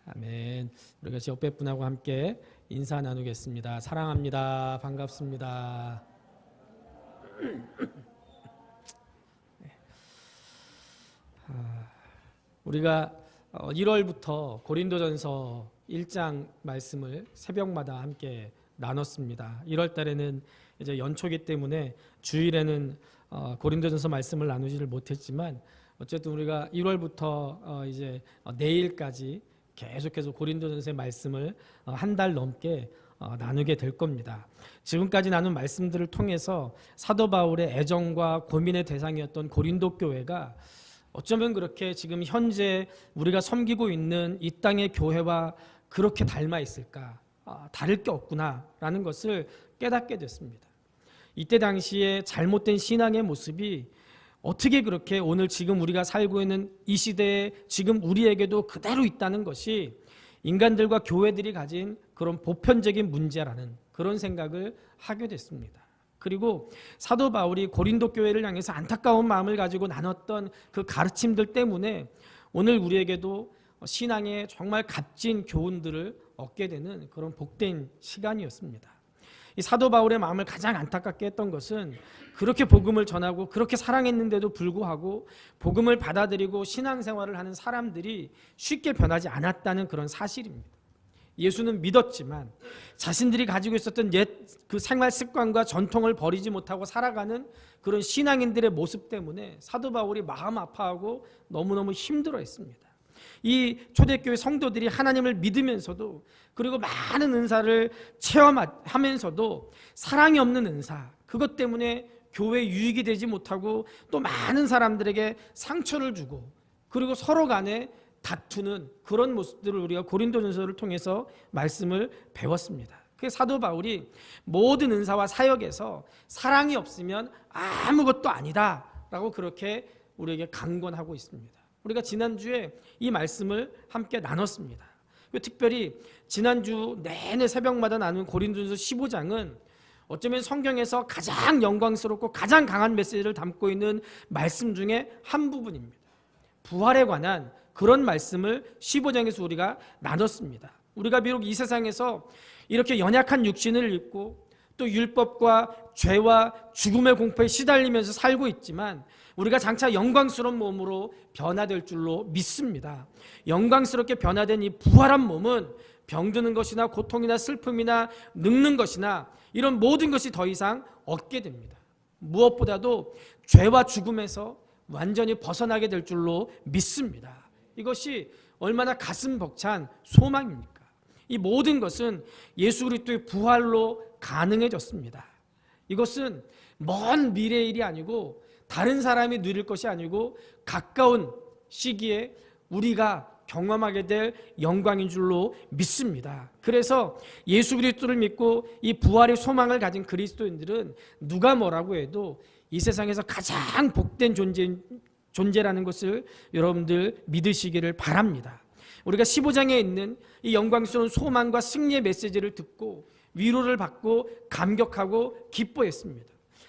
아멘. 우리 같이 옆에 분하고 함께 인사 나누겠습니다. 사랑합니다. 반갑습니다. 우리가 1월부터 고린도전서 1장 말씀을 새벽마다 함께 나눴습니다. 1월 달에는 이제 연초기 때문에 주일에는 고린도전서 말씀을 나누지를 못했지만 어쨌든 우리가 1월부터 이제 내일까지 계속해서 고린도전서의 말씀을 한 달 넘게 나누게 될 겁니다. 지금까지 나눈 말씀들을 통해서 사도 바울의 애정과 고민의 대상이었던 고린도 교회가 어쩌면 그렇게 지금 현재 우리가 섬기고 있는 이 땅의 교회와 그렇게 닮아 있을까? 다를 게 없구나라는 것을 깨닫게 됐습니다. 이때 당시에 잘못된 신앙의 모습이 어떻게 그렇게 오늘 지금 우리가 살고 있는 이 시대에 지금 우리에게도 그대로 있다는 것이 인간들과 교회들이 가진 그런 보편적인 문제라는 그런 생각을 하게 됐습니다. 그리고 사도 바울이 고린도 교회를 향해서 안타까운 마음을 가지고 나눴던 그 가르침들 때문에 오늘 우리에게도 신앙의 정말 값진 교훈들을 얻게 되는 그런 복된 시간이었습니다. 이 사도 바울의 마음을 가장 안타깝게 했던 것은 그렇게 복음을 전하고 그렇게 사랑했는데도 불구하고 복음을 받아들이고 신앙생활을 하는 사람들이 쉽게 변하지 않았다는 그런 사실입니다. 예수는 믿었지만 자신들이 가지고 있었던 옛 그 생활 습관과 전통을 버리지 못하고 살아가는 그런 신앙인들의 모습 때문에 사도 바울이 마음 아파하고 너무너무 힘들어했습니다. 이 초대교회 성도들이 하나님을 믿으면서도 그리고 많은 은사를 체험하면서도 사랑이 없는 은사, 그것 때문에 교회 유익이 되지 못하고 또 많은 사람들에게 상처를 주고 그리고 서로 간에 다투는 그런 모습들을 우리가 고린도전서를 통해서 말씀을 배웠습니다. 그 사도 바울이 모든 은사와 사역에서 사랑이 없으면 아무것도 아니다라고 그렇게 우리에게 강권하고 있습니다. 우리가 지난주에 이 말씀을 함께 나눴습니다. 특별히 지난주 내내 새벽마다 나눈 고린도전서 15장은 어쩌면 성경에서 가장 영광스럽고 가장 강한 메시지를 담고 있는 말씀 중에 한 부분입니다. 부활에 관한 그런 말씀을 15장에서 우리가 나눴습니다. 우리가 비록 이 세상에서 이렇게 연약한 육신을 입고 또 율법과 죄와 죽음의 공포에 시달리면서 살고 있지만 우리가 장차 영광스러운 몸으로 변화될 줄로 믿습니다. 영광스럽게 변화된 이 부활한 몸은 병드는 것이나 고통이나 슬픔이나 늙는 것이나 이런 모든 것이 더 이상 없게 됩니다. 무엇보다도 죄와 죽음에서 완전히 벗어나게 될 줄로 믿습니다. 이것이 얼마나 가슴 벅찬 소망입니까? 이 모든 것은 예수 그리스도의 부활로 가능해졌습니다. 이것은 먼 미래의 일이 아니고 다른 사람이 누릴 것이 아니고 가까운 시기에 우리가 경험하게 될 영광인 줄로 믿습니다. 그래서 예수 그리스도를 믿고 이 부활의 소망을 가진 그리스도인들은 누가 뭐라고 해도 이 세상에서 가장 복된 존재라는 것을 여러분들 믿으시기를 바랍니다. 우리가 15장에 있는 이 영광스러운 소망과 승리의 메시지를 듣고 위로를 받고 감격하고 기뻐했습니다.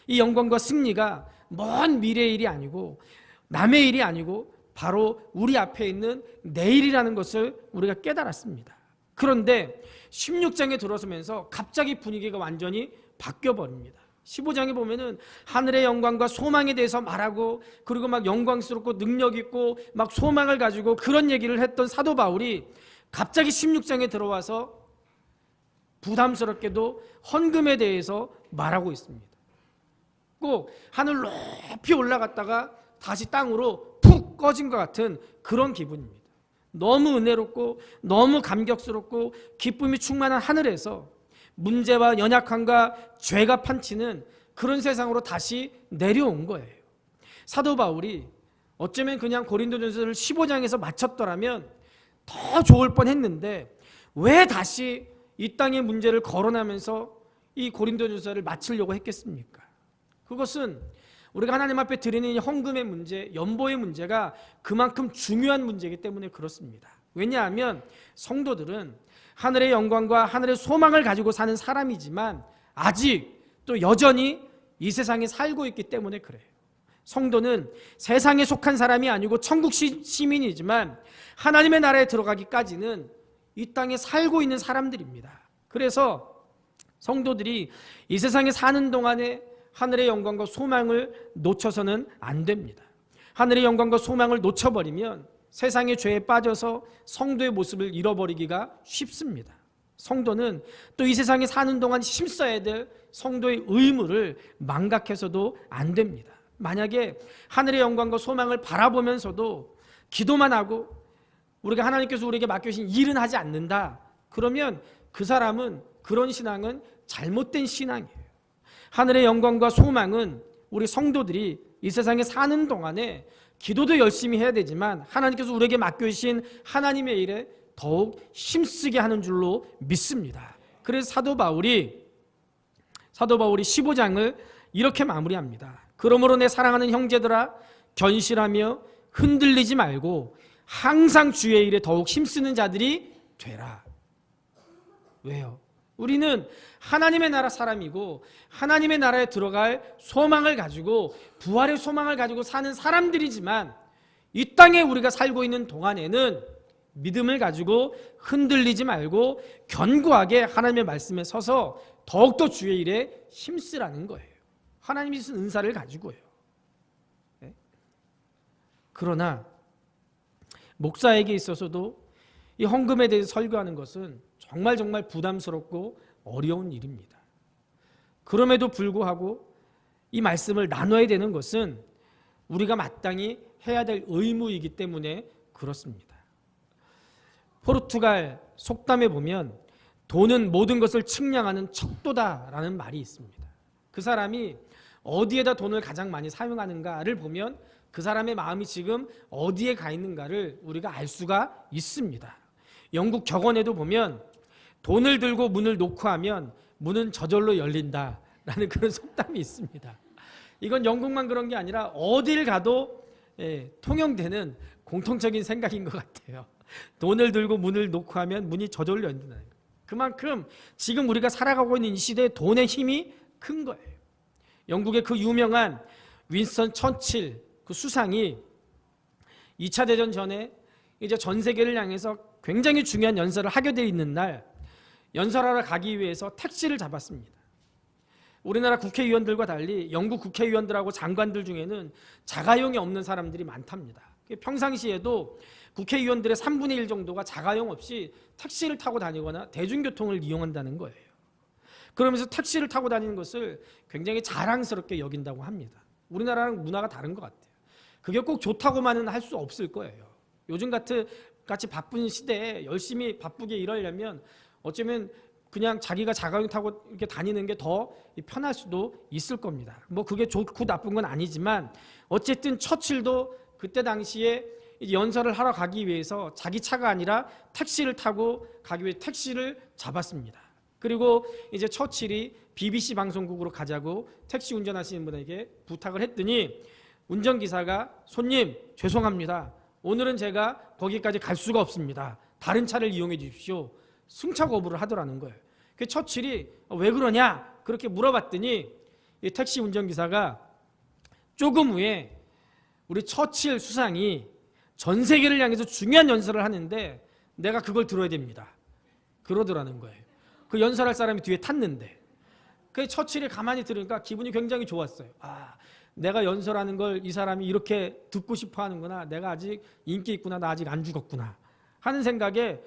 이 영광과 승리가 먼 미래의 일이 아니고 남의 일이 아니고 바로 우리 앞에 있는 내일이라는 것을 우리가 깨달았습니다. 그런데 16장에 들어서면서 갑자기 분위기가 완전히 바뀌어버립니다. 15장에 보면은 하늘의 영광과 소망에 대해서 말하고 그리고 막 영광스럽고 능력 있고 막 소망을 가지고 그런 얘기를 했던 사도 바울이 갑자기 16장에 들어와서 부담스럽게도 헌금에 대해서 말하고 있습니다. 꼭 하늘 높이 올라갔다가 다시 땅으로 푹 꺼진 것 같은 그런 기분입니다. 너무 은혜롭고 너무 감격스럽고 기쁨이 충만한 하늘에서 문제와 연약함과 죄가 판치는 그런 세상으로 다시 내려온 거예요. 사도 바울이 어쩌면 그냥 고린도전서를 15장에서 마쳤더라면 더 좋을 뻔했는데 왜 다시 이 땅의 문제를 거론하면서 이 고린도전서를 마치려고 했겠습니까? 그것은 우리가 하나님 앞에 드리는 헌금의 문제, 연보의 문제가 그만큼 중요한 문제이기 때문에 그렇습니다. 왜냐하면 성도들은 하늘의 영광과 하늘의 소망을 가지고 사는 사람이지만 아직 또 여전히 이 세상에 살고 있기 때문에 그래요. 성도는 세상에 속한 사람이 아니고 천국 시민이지만 하나님의 나라에 들어가기까지는 이 땅에 살고 있는 사람들입니다. 그래서 성도들이 이 세상에 사는 동안에 하늘의 영광과 소망을 놓쳐서는 안 됩니다. 하늘의 영광과 소망을 놓쳐버리면 세상의 죄에 빠져서 성도의 모습을 잃어버리기가 쉽습니다. 성도는 또 이 세상에 사는 동안 힘써야 될 성도의 의무를 망각해서도 안 됩니다. 만약에 하늘의 영광과 소망을 바라보면서도 기도만 하고 우리가 하나님께서 우리에게 맡겨주신 일은 하지 않는다, 그러면 그 사람은, 그런 신앙은 잘못된 신앙이에요. 하늘의 영광과 소망은 우리 성도들이 이 세상에 사는 동안에 기도도 열심히 해야 되지만 하나님께서 우리에게 맡겨주신 하나님의 일에 더욱 힘쓰게 하는 줄로 믿습니다. 그래서 사도 바울이 15장을 이렇게 마무리합니다. 그러므로 내 사랑하는 형제들아, 견실하며 흔들리지 말고 항상 주의 일에 더욱 힘쓰는 자들이 되라. 왜요? 우리는 하나님의 나라 사람이고 하나님의 나라에 들어갈 소망을 가지고, 부활의 소망을 가지고 사는 사람들이지만 이 땅에 우리가 살고 있는 동안에는 믿음을 가지고 흔들리지 말고 견고하게 하나님의 말씀에 서서 더욱더 주의 일에 힘쓰라는 거예요. 하나님이 주신 은사를 가지고요. 네? 그러나 목사에게 있어서도 이 헌금에 대해서 설교하는 것은 정말 부담스럽고 어려운 일입니다. 그럼에도 불구하고 이 말씀을 나눠야 되는 것은 우리가 마땅히 해야 될 의무이기 때문에 그렇습니다. 포르투갈 속담에 보면 돈은 모든 것을 측량하는 척도다라는 말이 있습니다. 그 사람이 어디에다 돈을 가장 많이 사용하는가를 보면 그 사람의 마음이 지금 어디에 가 있는가를 우리가 알 수가 있습니다. 영국 격언에도 보면 돈을 들고 문을 놓고 하면 문은 저절로 열린다라는 그런 속담이 있습니다. 이건 영국만 그런 게 아니라 어딜 가도 통용되는 공통적인 생각인 것 같아요. 돈을 들고 문을 놓고 하면 문이 저절로 열린다는 거예요. 그만큼 지금 우리가 살아가고 있는 이 시대에 돈의 힘이 큰 거예요. 영국의 그 유명한 윈스턴 처칠 그 수상이 2차 대전 전에 이제 전 세계를 향해서 굉장히 중요한 연설을 하게 돼 있는 날, 연설하러 가기 위해서 택시를 잡았습니다. 우리나라 국회의원들과 달리 영국 국회의원들하고 장관들 중에는 자가용이 없는 사람들이 많답니다. 평상시에도 국회의원들의 3분의 1 정도가 자가용 없이 택시를 타고 다니거나 대중교통을 이용한다는 거예요. 그러면서 택시를 타고 다니는 것을 굉장히 자랑스럽게 여긴다고 합니다. 우리나라랑 문화가 다른 것 같아요. 그게 꼭 좋다고만은 할 수 없을 거예요. 요즘 같이 바쁜 시대에 열심히 바쁘게 일하려면 어쩌면 그냥 자기가 자가용 타고 이렇게 다니는 게 더 편할 수도 있을 겁니다. 뭐 그게 좋고 나쁜 건 아니지만 어쨌든 처칠도 그때 당시에 연설을 하러 가기 위해서 자기 차가 아니라 택시를 타고 가기 위해 택시를 잡았습니다. 그리고 이제 처칠이 BBC 방송국으로 가자고 택시 운전하시는 분에게 부탁을 했더니 운전기사가 손님 죄송합니다. 오늘은 제가 거기까지 갈 수가 없습니다. 다른 차를 이용해 주십시오. 승차 거부를 하더라는 거예요. 그 처칠이 왜 그러냐 그렇게 물어봤더니 이 택시 운전기사가 조금 후에 우리 처칠 수상이 전 세계를 향해서 중요한 연설을 하는데 내가 그걸 들어야 됩니다. 그러더라는 거예요. 그 연설할 사람이 뒤에 탔는데 그 처칠이 가만히 들으니까 기분이 굉장히 좋았어요. 내가 연설하는 걸 이 사람이 이렇게 듣고 싶어 하는구나. 내가 아직 인기 있구나. 나 아직 안 죽었구나 하는 생각에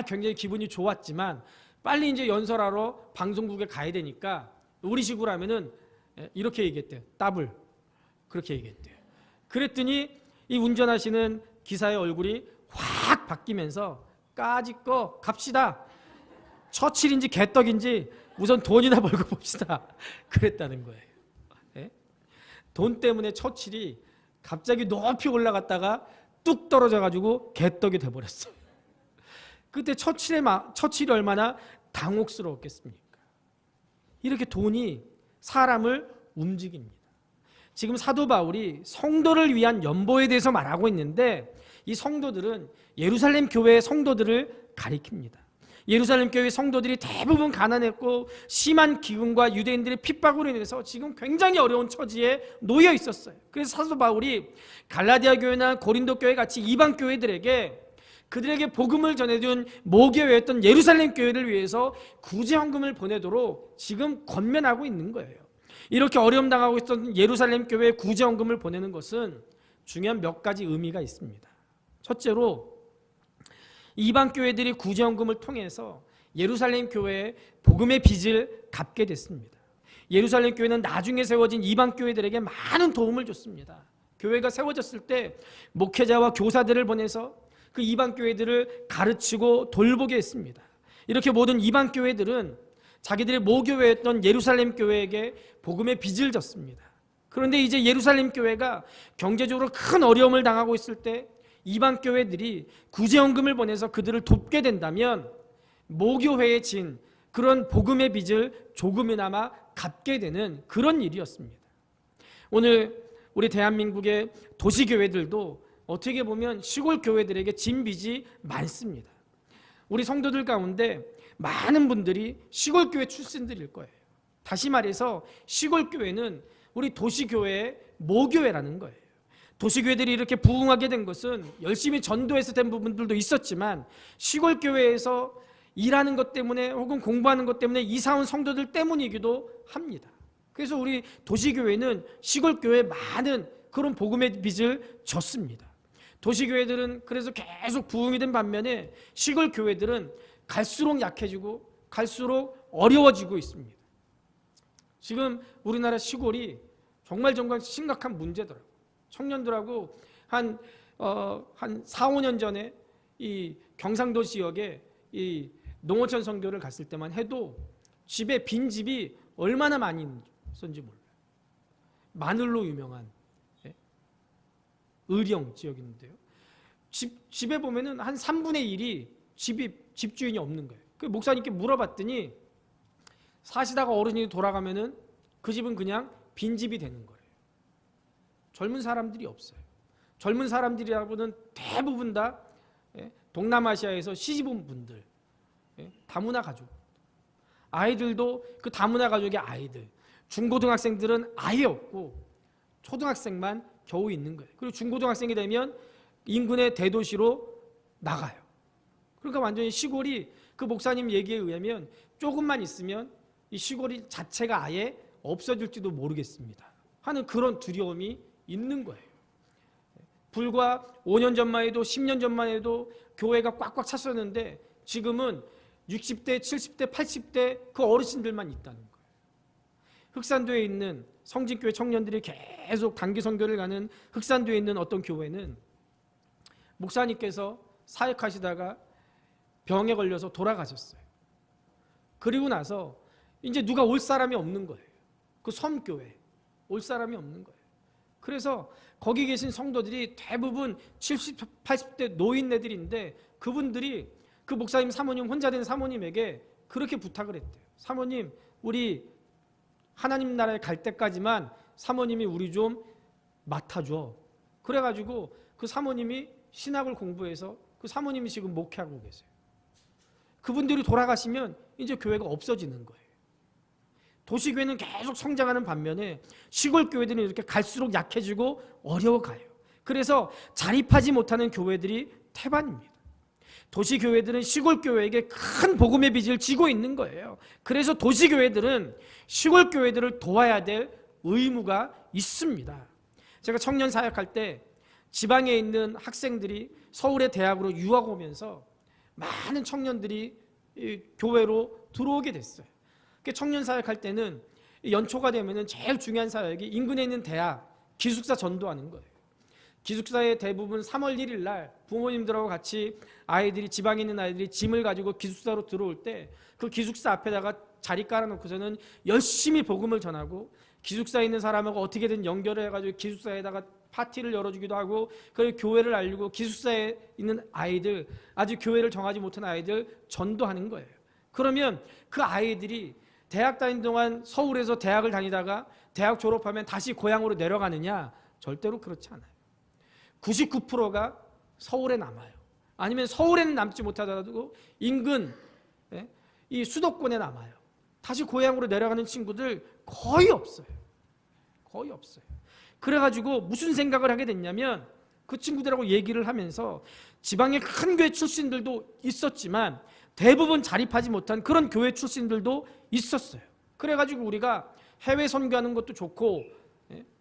굉장히 기분이 좋았지만 빨리 이제 연설하러 방송국에 가야 되니까 우리식으로 하면은 이렇게 얘기했대요. 따블 그렇게 얘기했대요. 그랬더니 이 운전하시는 기사의 얼굴이 확 바뀌면서 까짓거 갑시다. 처칠인지 개떡인지 우선 돈이나 벌고 봅시다. 그랬다는 거예요. 네? 돈 때문에 처칠이 갑자기 높이 올라갔다가 뚝 떨어져가지고 개떡이 돼버렸어요. 그때 처칠이 얼마나 당혹스러웠겠습니까? 이렇게 돈이 사람을 움직입니다. 지금 사도 바울이 성도를 위한 연보에 대해서 말하고 있는데 이 성도들은 예루살렘 교회의 성도들을 가리킵니다. 예루살렘 교회 성도들이 대부분 가난했고 심한 기근과 유대인들의 핍박으로 인해서 지금 굉장히 어려운 처지에 놓여 있었어요. 그래서 사도 바울이 갈라디아 교회나 고린도 교회 같이 이방 교회들에게 그들에게 복음을 전해준 모교회였던 예루살렘 교회를 위해서 구제헌금을 보내도록 지금 권면하고 있는 거예요. 이렇게 어려움 당하고 있던 예루살렘 교회에 구제헌금을 보내는 것은 중요한 몇 가지 의미가 있습니다. 첫째로 이방 교회들이 구제헌금을 통해서 예루살렘 교회에 복음의 빚을 갚게 됐습니다. 예루살렘 교회는 나중에 세워진 이방 교회들에게 많은 도움을 줬습니다. 교회가 세워졌을 때 목회자와 교사들을 보내서 그 이방 교회들을 가르치고 돌보게 했습니다. 이렇게 모든 이방 교회들은 자기들의 모교회였던 예루살렘 교회에게 복음의 빚을 졌습니다. 그런데 이제 예루살렘 교회가 경제적으로 큰 어려움을 당하고 있을 때 이방 교회들이 구제헌금을 보내서 그들을 돕게 된다면 모교회에 진 그런 복음의 빚을 조금이나마 갚게 되는 그런 일이었습니다. 오늘 우리 대한민국의 도시교회들도 어떻게 보면 시골 교회들에게 진 빚이 많습니다. 우리 성도들 가운데 많은 분들이 시골 교회 출신들일 거예요. 다시 말해서 시골 교회는 우리 도시교회의 모교회라는 거예요. 도시교회들이 이렇게 부흥하게 된 것은 열심히 전도해서 된 부분들도 있었지만 시골 교회에서 일하는 것 때문에 혹은 공부하는 것 때문에 이사 온 성도들 때문이기도 합니다. 그래서 우리 도시교회는 시골교회에 많은 그런 복음의 빚을 졌습니다. 도시교회들은 그래서 계속 부흥이 된 반면에 시골교회들은 갈수록 약해지고 갈수록 어려워지고 있습니다. 지금 우리나라 시골이 정말 심각한 문제더라고요. 청년들하고 한 4, 5년 전에 이 경상도 지역에 이 농어촌 선교를 갔을 때만 해도 집에 빈집이 얼마나 많이 있었는지 몰라요. 마늘로 유명한 의령 지역인데요. 집에 보면은 한 3분의 1이 집주인이 없는 거예요. 그 목사님께 물어봤더니 사시다가 어른이 돌아가면은 그 집은 그냥 빈집이 되는 거예요. 젊은 사람들이 없어요. 젊은 사람들이라고는 대부분 다 동남아시아에서 시집 온 분들, 다문화 가족, 아이들도 그 다문화 가족의 아이들, 중고등학생들은 아예 없고 초등학생만 겨우 있는 거예요. 그리고 중고등학생이 되면 인근의 대도시로 나가요. 그러니까 완전히 시골이 그 목사님 얘기에 의하면 조금만 있으면 이 시골이 자체가 아예 없어질지도 모르겠습니다 하는 그런 두려움이 있는 거예요. 불과 5년 전만 해도 10년 전만 해도 교회가 꽉꽉 찼었는데 지금은 60대, 70대, 80대 그 어르신들만 있다는 거예요. 흑산도에 있는 성진교회 청년들이 계속 단기 선교를 가는 흑산도에 있는 어떤 교회는 목사님께서 사역하시다가 병에 걸려서 돌아가셨어요. 그리고 나서 이제 누가 올 사람이 없는 거예요. 그 섬교회 올 사람이 없는 거예요. 그래서 거기 계신 성도들이 대부분 70, 80대 노인네들인데 그분들이 그 목사님 사모님 혼자 된 사모님에게 그렇게 부탁을 했대요. 사모님 우리 하나님 나라에 갈 때까지만 사모님이 우리 좀 맡아줘. 그래가지고 그 사모님이 신학을 공부해서 그 사모님이 지금 목회하고 계세요. 그분들이 돌아가시면 이제 교회가 없어지는 거예요. 도시교회는 계속 성장하는 반면에 시골 교회들은 이렇게 갈수록 약해지고 어려워가요. 그래서 자립하지 못하는 교회들이 태반입니다. 도시교회들은 시골교회에게 큰 복음의 빚을 지고 있는 거예요. 그래서 도시교회들은 시골교회들을 도와야 될 의무가 있습니다. 제가 청년 사역할 때 지방에 있는 학생들이 서울의 대학으로 유학 오면서 많은 청년들이 교회로 들어오게 됐어요. 청년 사역할 때는 연초가 되면 제일 중요한 사역이 인근에 있는 대학 기숙사 전도하는 거예요. 기숙사에 대부분 3월 1일 날 부모님들하고 같이 아이들이 지방에 있는 아이들이 짐을 가지고 기숙사로 들어올 때 그 기숙사 앞에다가 자리 깔아놓고서는 열심히 복음을 전하고 기숙사에 있는 사람하고 어떻게든 연결을 해가지고 기숙사에다가 파티를 열어주기도 하고 그 교회를 알리고 기숙사에 있는 아이들 아직 교회를 정하지 못한 아이들 전도하는 거예요. 그러면 그 아이들이 대학 다니는 동안 서울에서 대학을 다니다가 대학 졸업하면 다시 고향으로 내려가느냐? 절대로 그렇지 않아요. 99%가 서울에 남아요. 아니면 서울에는 남지 못하더라도 인근 이 수도권에 남아요. 다시 고향으로 내려가는 친구들 거의 없어요. 거의 없어요. 그래가지고 무슨 생각을 하게 됐냐면 그 친구들하고 얘기를 하면서 지방의 큰 교회 출신들도 있었지만 대부분 자립하지 못한 그런 교회 출신들도 있었어요. 그래가지고 우리가 해외 선교하는 것도 좋고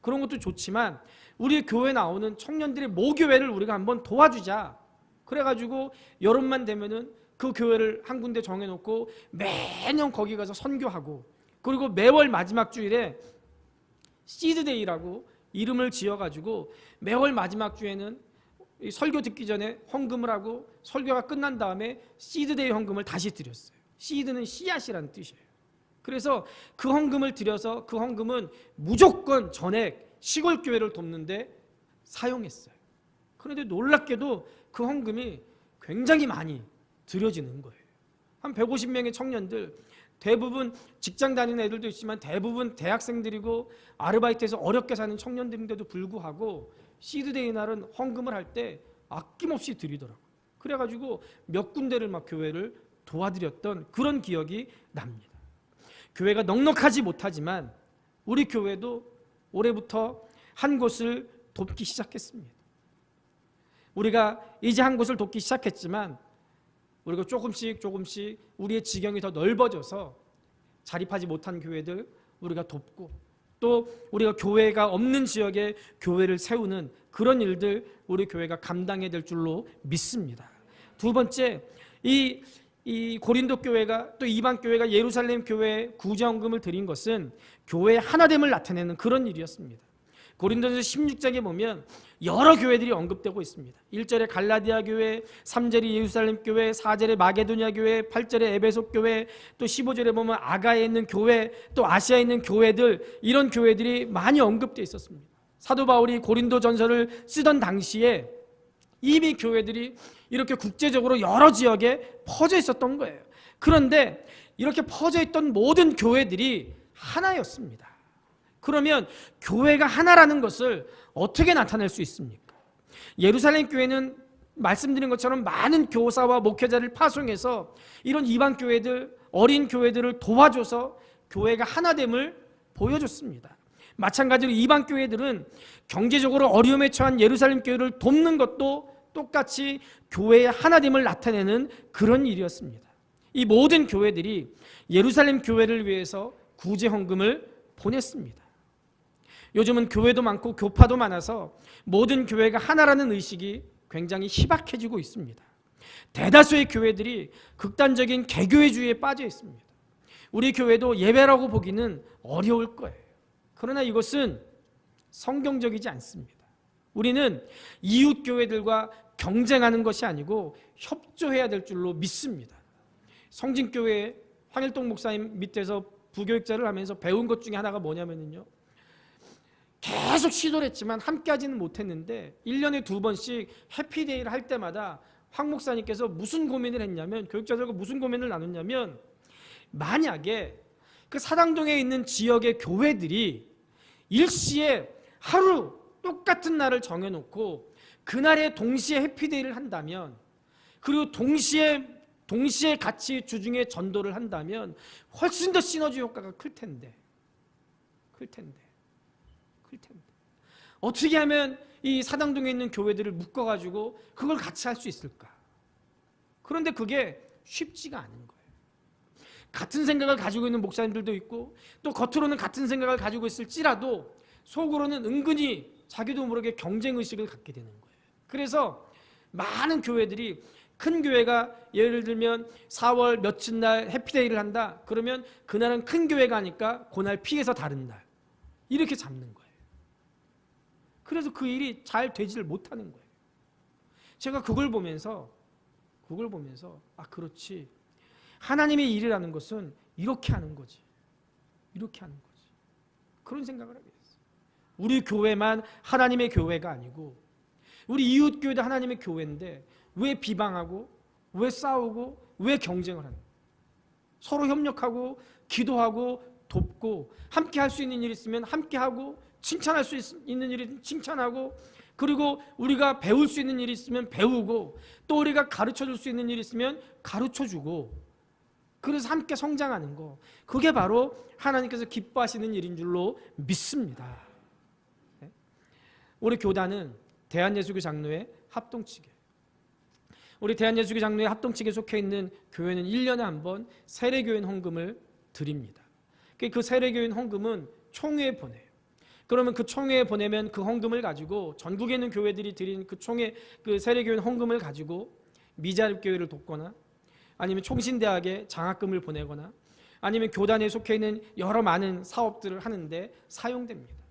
그런 것도 좋지만 우리 교회 나오는 청년들의 모교회를 우리가 한번 도와주자. 그래가지고 여름만 되면은 그 교회를 한 군데 정해놓고 매년 거기 가서 선교하고, 그리고 매월 마지막 주일에 시드데이라고 이름을 지어가지고 매월 마지막 주에는 설교 듣기 전에 헌금을 하고 설교가 끝난 다음에 시드데이 헌금을 다시 드렸어요. 시드는 씨앗이라는 뜻이에요. 그래서 그 헌금을 드려서 그 헌금은 무조건 전액 시골 교회를 돕는데 사용했어요. 그런데 놀랍게도 그 헌금이 굉장히 많이 드려지는 거예요. 한 150명의 청년들, 대부분 직장 다니는 애들도 있지만 대부분 대학생들이고 아르바이트해서 어렵게 사는 청년들인데도 불구하고 시드데이 날은 헌금을 할 때 아낌없이 드리더라고요. 그래가지고 몇 군데를 막 교회를 도와드렸던 그런 기억이 납니다. 교회가 넉넉하지 못하지만 우리 교회도 올해부터 한 곳을 돕기 시작했습니다. 우리가 이제 한 곳을 돕기 시작했지만 우리가 조금씩 우리의 지경이 더 넓어져서 자립하지 못한 교회들 우리가 돕고, 또 우리가 교회가 없는 지역에 교회를 세우는 그런 일들 우리 교회가 감당해야 될 줄로 믿습니다. 두 번째, 이 고린도 교회가 또 이방 교회가 예루살렘 교회에 구제헌금을 드린 것은 교회의 하나됨을 나타내는 그런 일이었습니다. 고린도전서 16장에 보면 여러 교회들이 언급되고 있습니다. 1절에 갈라디아 교회, 3절에 예루살렘 교회, 4절에 마게도냐 교회, 8절에 에베소 교회, 또 15절에 보면 아가에 있는 교회, 또 아시아에 있는 교회들, 이런 교회들이 많이 언급되어 있었습니다. 사도 바울이 고린도전서를 쓰던 당시에 이미 교회들이 이렇게 국제적으로 여러 지역에 퍼져 있었던 거예요. 그런데 이렇게 퍼져 있던 모든 교회들이 하나였습니다. 그러면 교회가 하나라는 것을 어떻게 나타낼 수 있습니까? 예루살렘 교회는 말씀드린 것처럼 많은 교사와 목회자를 파송해서 이런 이방 교회들, 어린 교회들을 도와줘서 교회가 하나됨을 보여줬습니다. 마찬가지로 이방 교회들은 경제적으로 어려움에 처한 예루살렘 교회를 돕는 것도 똑같이 교회의 하나됨을 나타내는 그런 일이었습니다. 이 모든 교회들이 예루살렘 교회를 위해서 구제 헌금을 보냈습니다. 요즘은 교회도 많고 교파도 많아서 모든 교회가 하나라는 의식이 굉장히 희박해지고 있습니다. 대다수의 교회들이 극단적인 개교회주의에 빠져 있습니다. 우리 교회도 예배라고 보기는 어려울 거예요. 그러나 이것은 성경적이지 않습니다. 우리는 이웃 교회들과 경쟁하는 것이 아니고 협조해야 될 줄로 믿습니다. 성진교회 황일동 목사님 밑에서 부교육자를 하면서 배운 것 중에 하나가 뭐냐면요, 계속 시도를 했지만 함께하지는 못했는데 1년에 2번씩 해피데이를 할 때마다 황 목사님께서 무슨 고민을 했냐면, 교육자들과 무슨 고민을 나눴냐면, 만약에 그 사당동에 있는 지역의 교회들이 일시에 하루 똑같은 날을 정해놓고 그날에 동시에 해피데이를 한다면, 그리고 동시에 같이 주중에 전도를 한다면 훨씬 더 시너지 효과가 클 텐데 어떻게 하면 이 사당동에 있는 교회들을 묶어가지고 그걸 같이 할 수 있을까? 그런데 그게 쉽지가 않은 거예요. 같은 생각을 가지고 있는 목사님들도 있고, 또 겉으로는 같은 생각을 가지고 있을지라도 속으로는 은근히 자기도 모르게 경쟁의식을 갖게 되는 거예요. 그래서 많은 교회들이, 큰 교회가 예를 들면 4월 며칠 날 해피데이를 한다, 그러면 그날은 큰 교회가 하니까 그날 피해서 다른 날, 이렇게 잡는 거예요. 그래서 그 일이 잘 되지를 못하는 거예요. 제가 그걸 보면서 아, 그렇지, 하나님의 일이라는 것은 이렇게 하는 거지, 그런 생각을 하게 됐어요. 우리 교회만 하나님의 교회가 아니고 우리 이웃 교회도 하나님의 교회인데 왜 비방하고, 왜 싸우고, 왜 경쟁을 하는 거예요? 서로 협력하고 기도하고 돕고, 함께 할 수 있는 일이 있으면 함께하고, 칭찬할 수 있는 일이 칭찬하고, 그리고 우리가 배울 수 있는 일이 있으면 배우고, 또 우리가 가르쳐줄 수 있는 일이 있으면 가르쳐주고, 그래서 함께 성장하는 거, 그게 바로 하나님께서 기뻐하시는 일인 줄로 믿습니다. 우리 교단은 대한예수교 장로회 합동측에, 우리 대한예수교 장로회 합동측에 속해 있는 교회는 1년에 한 번 세례교인 헌금을 드립니다. 그 세례교인 헌금은 총회에 보내요. 그러면 그 총회에 보내면 그 헌금을 가지고 전국에 있는 교회들이 드린 그 총회, 그 세례교인 헌금을 가지고 미자립교회를 돕거나, 아니면 총신대학에 장학금을 보내거나, 아니면 교단에 속해 있는 여러 많은 사업들을 하는데 사용됩니다.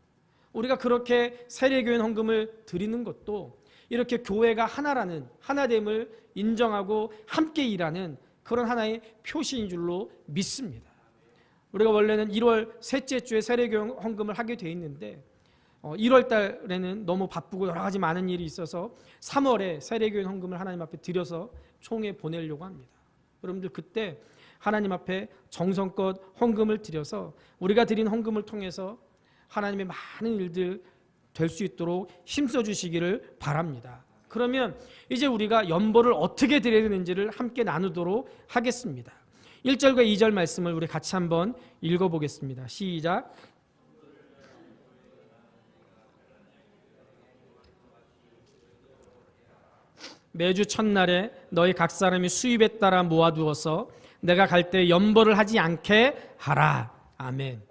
우리가 그렇게 세례교인 헌금을 드리는 것도 이렇게 교회가 하나라는, 하나됨을 인정하고 함께 일하는 그런 하나의 표시인 줄로 믿습니다. 우리가 원래는 1월 셋째 주에 세례교인 헌금을 하게 돼 있는데 1월 달에는 너무 바쁘고 여러 가지 많은 일이 있어서 3월에 세례교인 헌금을 하나님 앞에 드려서 총회 보내려고 합니다. 여러분들 그때 하나님 앞에 정성껏 헌금을 드려서 우리가 드린 헌금을 통해서 하나님의 많은 일들 될 수 있도록 힘써 주시기를 바랍니다. 그러면 이제 우리가 연보를 어떻게 드려야 되는지를 함께 나누도록 하겠습니다. 1절과 2절 말씀을 우리 같이 한번 읽어보겠습니다. 시작. 매주 첫날에 너희 각 사람이 수입에 따라 모아두어서 내가 갈 때 연보를 하지 않게 하라. 아멘.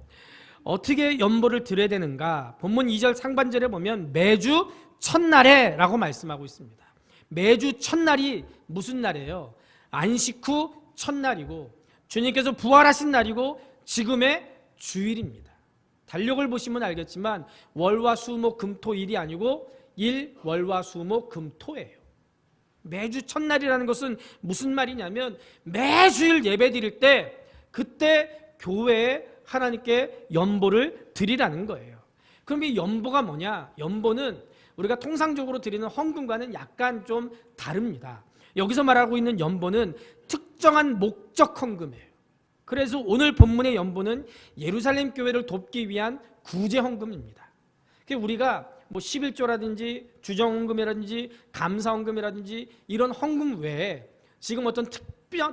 어떻게 연보를 드려야 되는가? 본문 2절 상반절에 보면 매주 첫날에 라고 말씀하고 있습니다. 매주 첫날이 무슨 날이에요? 안식 후 첫날이고 주님께서 부활하신 날이고 지금의 주일입니다. 달력을 보시면 알겠지만 월화수목금토일이 아니고 일월화수목금토예요. 매주 첫날이라는 것은 무슨 말이냐면 매주일 예배 드릴 때 그때 교회에 하나님께 연보를 드리라는 거예요. 그럼 이 연보가 뭐냐? 연보는 우리가 통상적으로 드리는 헌금과는 약간 좀 다릅니다. 여기서 말하고 있는 연보는 특정한 목적 헌금이에요. 그래서 오늘 본문의 연보는 예루살렘 교회를 돕기 위한 구제 헌금입니다. 우리가 뭐 11조라든지 주정헌금이라든지 감사헌금이라든지 이런 헌금 외에 지금 어떤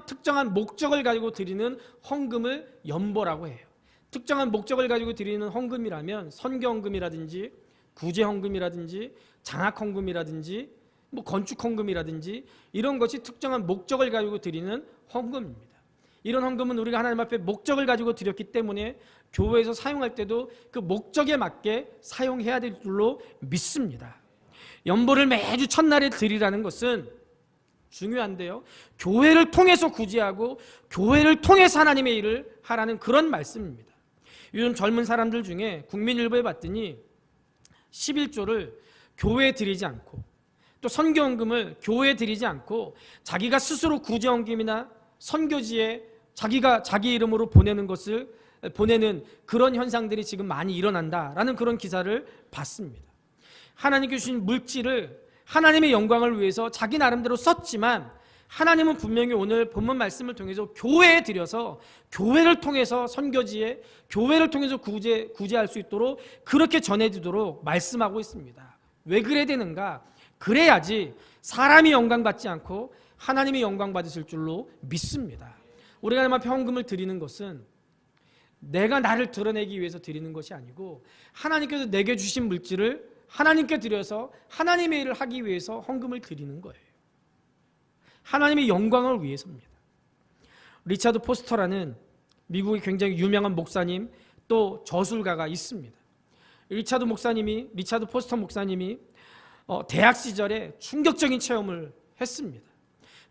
특정한 목적을 가지고 드리는 헌금을 연보라고 해요. 특정한 목적을 가지고 드리는 헌금이라면 선교헌금이라든지 구제헌금이라든지 장학헌금이라든지 뭐 건축헌금이라든지 이런 것이 특정한 목적을 가지고 드리는 헌금입니다. 이런 헌금은 우리가 하나님 앞에 목적을 가지고 드렸기 때문에 교회에서 사용할 때도 그 목적에 맞게 사용해야 될 줄로 믿습니다. 연보를 매주 첫날에 드리라는 것은 중요한데요, 교회를 통해서 구제하고 교회를 통해서 하나님의 일을 하라는 그런 말씀입니다. 요즘 젊은 사람들 중에 국민일보에 봤더니 11조를 교회에 드리지 않고 또 선교헌금을 교회에 드리지 않고 자기가 스스로 구제헌금이나 선교지에 자기가 자기 이름으로 보내는 그런 현상들이 지금 많이 일어난다라는 그런 기사를 봤습니다. 하나님께 주신 물질을 하나님의 영광을 위해서 자기 나름대로 썼지만 하나님은 분명히 오늘 본문 말씀을 통해서 교회에 드려서 교회를 통해서 선교지에 교회를 통해서 구제할 수 있도록 그렇게 전해지도록 말씀하고 있습니다. 왜 그래야 되는가? 그래야지 사람이 영광받지 않고 하나님이 영광받으실 줄로 믿습니다. 우리가 하나님 앞에 헌금을 드리는 것은 내가 나를 드러내기 위해서 드리는 것이 아니고 하나님께서 내게 주신 물질을 하나님께 드려서 하나님의 일을 하기 위해서 헌금을 드리는 거예요. 하나님의 영광을 위해서입니다. 리차드 포스터라는 미국의 굉장히 유명한 목사님 또 저술가가 있습니다. 리차드 포스터 목사님이 대학 시절에 충격적인 체험을 했습니다.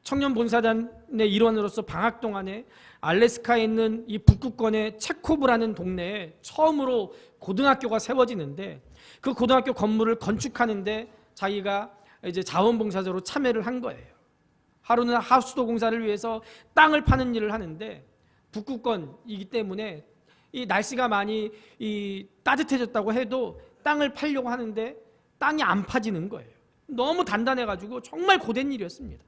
청년 본사단의 일원으로서 방학 동안에 알래스카에 있는 이 북극권의 체코브라는 동네에 처음으로 고등학교가 세워지는데 그 고등학교 건물을 건축하는데 자기가 이제 자원봉사자로 참여를 한 거예요. 하루는 하수도 공사를 위해서 땅을 파는 일을 하는데 북극권이기 때문에 이 날씨가 많이 따뜻해졌다고 해도 땅을 팔려고 하는데 땅이 안 파지는 거예요. 너무 단단해가지고 정말 고된 일이었습니다.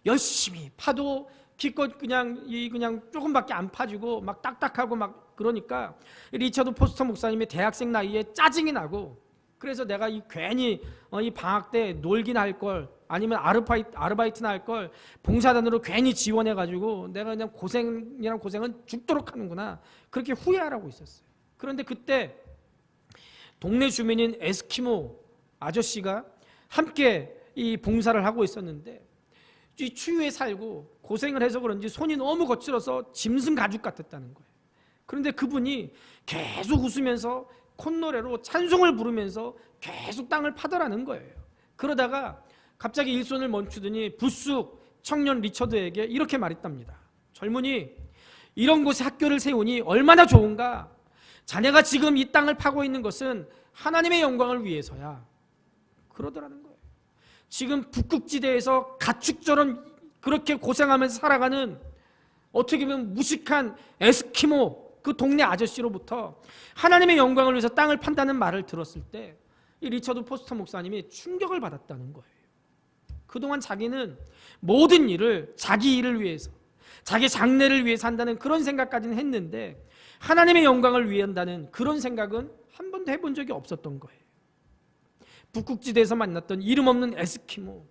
열심히 파도 기껏 그냥 조금밖에 안 파지고 막 딱딱하고 막 그러니까 리처드 포스터 목사님의 대학생 나이에 짜증이 나고 그래서 내가 괜히 이 방학 때 놀기나 할 걸 아니면 아르바이트나 할 걸 봉사단으로 괜히 지원해가지고 내가 그냥 고생은 죽도록 하는구나 그렇게 후회하라고 있었어요. 그런데 그때 동네 주민인 에스키모 아저씨가 함께 이 봉사를 하고 있었는데 이 추위에 살고 고생을 해서 그런지 손이 너무 거칠어서 짐승 가죽 같았다는 거예요. 그런데 그분이 계속 웃으면서 콧노래로 찬송을 부르면서 계속 땅을 파더라는 거예요. 그러다가 갑자기 일손을 멈추더니 부숙 청년 리처드에게 이렇게 말했답니다. 젊은이, 이런 곳에 학교를 세우니 얼마나 좋은가? 자네가 지금 이 땅을 파고 있는 것은 하나님의 영광을 위해서야. 그러더라는 거예요. 지금 북극지대에서 가축처럼 그렇게 고생하면서 살아가는 어떻게 보면 무식한 에스키모 그 동네 아저씨로부터 하나님의 영광을 위해서 땅을 판다는 말을 들었을 때 이 리처드 포스터 목사님이 충격을 받았다는 거예요. 그동안 자기는 모든 일을 자기 일을 위해서, 자기 장래를 위해서 한다는 그런 생각까지는 했는데 하나님의 영광을 위해 한다는 그런 생각은 한 번도 해본 적이 없었던 거예요. 북극지대에서 만났던 이름 없는 에스키모,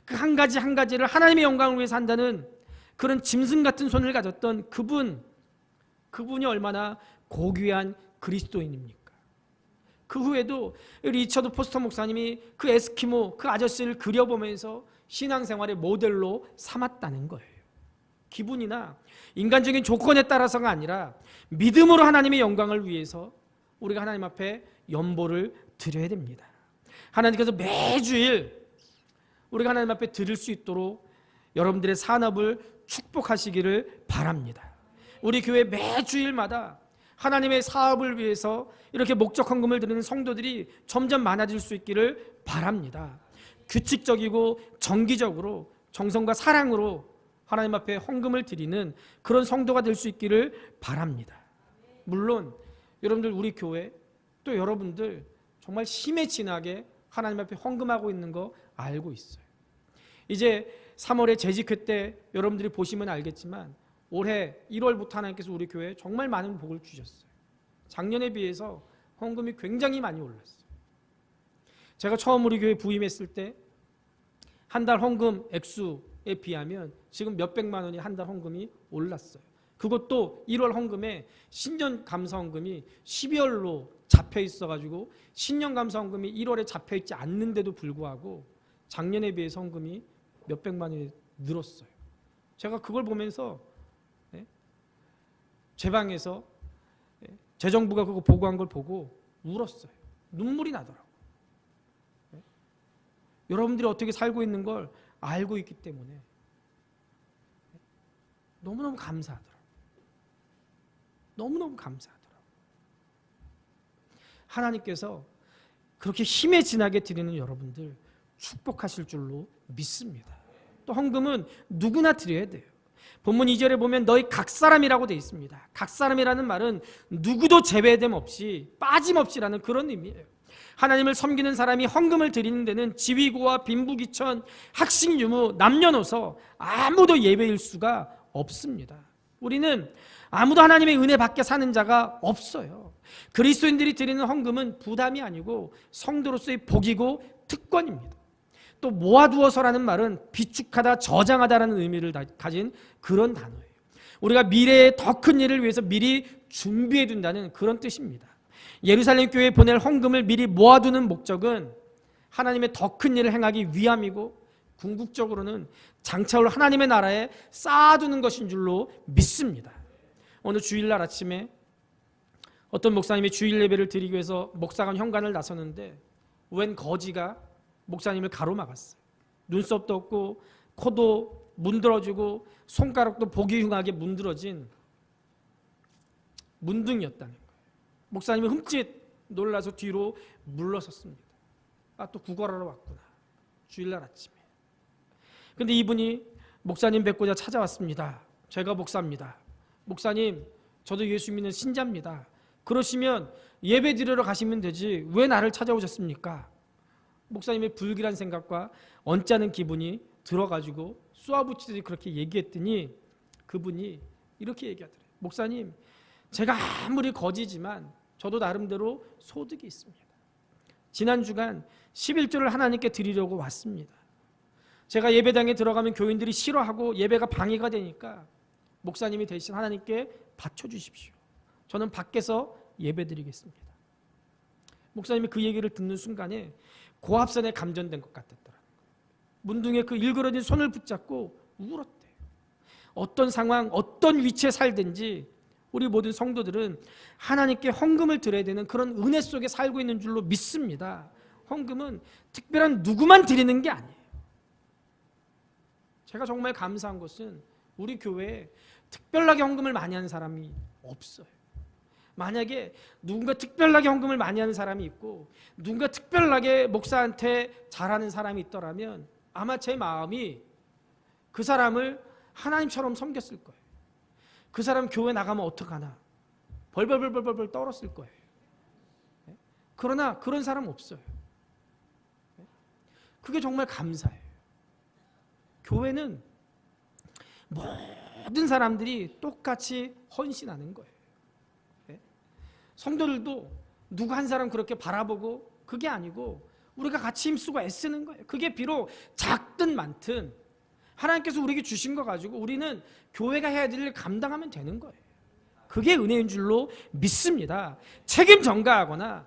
그 한 가지 한 가지를 하나님의 영광을 위해서 한다는 그런 짐승 같은 손을 가졌던 그분이 얼마나 고귀한 그리스도인입니까? 그 후에도 리처드 포스터 목사님이 그 에스키모 그 아저씨를 그려보면서 신앙생활의 모델로 삼았다는 거예요. 기분이나 인간적인 조건에 따라서가 아니라 믿음으로 하나님의 영광을 위해서 우리가 하나님 앞에 연보를 드려야 됩니다. 하나님께서 매주일 우리가 하나님 앞에 드릴 수 있도록 여러분들의 산업을 축복하시기를 바랍니다. 우리 교회 매주일마다 하나님의 사업을 위해서 이렇게 목적 헌금을 드리는 성도들이 점점 많아질 수 있기를 바랍니다. 규칙적이고 정기적으로 정성과 사랑으로 하나님 앞에 헌금을 드리는 그런 성도가 될 수 있기를 바랍니다. 물론 여러분들 우리 교회 또 여러분들 정말 힘에 진하게 하나님 앞에 헌금하고 있는 거 알고 있어요. 이제 3월에 재직회 때 여러분들이 보시면 알겠지만 올해 1월부터 하나님께서 우리 교회에 정말 많은 복을 주셨어요. 작년에 비해서 헌금이 굉장히 많이 올랐어요. 제가 처음 우리 교회 부임했을 때 한 달 헌금 액수에 비하면 지금 몇백만 원이 한 달 헌금이 올랐어요. 그것도 1월 헌금에 신년 감사 헌금이 12월로 잡혀 있어가지고 신년 감사 헌금이 1월에 잡혀 있지 않는데도 불구하고 작년에 비해서 헌금이 몇백만 원이 늘었어요. 제가 그걸 보면서 제 방에서 재정부가 그거 보고한 걸 보고 울었어요. 눈물이 나더라고요. 여러분들이 어떻게 살고 있는 걸 알고 있기 때문에 너무너무 감사하더라고요. 너무너무 감사하더라고요. 하나님께서 그렇게 힘에 진하게 드리는 여러분들 축복하실 줄로 믿습니다. 또 헌금은 누구나 드려야 돼요. 본문 2절에 보면 너희 각 사람이라고 되어 있습니다. 각 사람이라는 말은 누구도 제외됨 없이 빠짐없이라는 그런 의미예요. 하나님을 섬기는 사람이 헌금을 드리는 데는 지위고와 빈부귀천, 학식 유무, 남녀노소 아무도 예외일 수가 없습니다. 우리는 아무도 하나님의 은혜 밖에 사는 자가 없어요. 그리스도인들이 드리는 헌금은 부담이 아니고 성도로서의 복이고 특권입니다. 또 모아두어서라는 말은 비축하다, 저장하다라는 의미를 가진 그런 단어예요. 우리가 미래의 더 큰 일을 위해서 미리 준비해 둔다는 그런 뜻입니다. 예루살렘 교회에 보낼 헌금을 미리 모아두는 목적은 하나님의 더 큰 일을 행하기 위함이고 궁극적으로는 장차올 하나님의 나라에 쌓아두는 것인 줄로 믿습니다. 어느 주일날 아침에 어떤 목사님이 주일 예배를 드리기 위해서 목사관 현관을 나서는데 웬 거지가 목사님을 가로막았어요. 눈썹도 없고 코도 문드러지고 손가락도 보기 흉하게 문드러진 문둥이였다는 거예요. 목사님이 흠칫 놀라서 뒤로 물러섰습니다. 아, 또 구걸하러 왔구나. 주일날 아침에. 근데 이분이 목사님 뵙고자 찾아왔습니다. 제가 목사입니다. 목사님, 저도 예수 믿는 신자입니다. 그러시면 예배 드리러 가시면 되지 왜 나를 찾아오셨습니까? 목사님의 불길한 생각과 언짢은 기분이 들어가지고 쏘아붙이듯이 그렇게 얘기했더니 그분이 이렇게 얘기하더래요. 목사님, 제가 아무리 거지지만 저도 나름대로 소득이 있습니다. 지난 주간 11조를 하나님께 드리려고 왔습니다. 제가 예배당에 들어가면 교인들이 싫어하고 예배가 방해가 되니까 목사님이 대신 하나님께 바쳐주십시오. 저는 밖에서 예배 드리겠습니다. 목사님이 그 얘기를 듣는 순간에 고압선에 감전된 것 같았더라. 문둥이의 그 일그러진 손을 붙잡고 울었대요. 어떤 상황, 어떤 위치에 살든지 우리 모든 성도들은 하나님께 헌금을 드려야 되는 그런 은혜 속에 살고 있는 줄로 믿습니다. 헌금은 특별한 누구만 드리는 게 아니에요. 제가 정말 감사한 것은 우리 교회에 특별하게 헌금을 많이 하는 사람이 없어요. 만약에 누군가 특별하게 헌금을 많이 하는 사람이 있고 누군가 특별하게 목사한테 잘하는 사람이 있더라면 아마 제 마음이 그 사람을 하나님처럼 섬겼을 거예요. 그 사람 교회 나가면 어떡하나 벌벌벌벌벌 떨었을 거예요. 그러나 그런 사람 없어요. 그게 정말 감사해요. 교회는 모든 사람들이 똑같이 헌신하는 거예요. 성도들도 누구 한 사람 그렇게 바라보고 그게 아니고 우리가 같이 힘쓰고 애쓰는 거예요. 그게 비록 작든 많든 하나님께서 우리에게 주신 거 가지고 우리는 교회가 해야 될 일 감당하면 되는 거예요. 그게 은혜인 줄로 믿습니다. 책임 전가하거나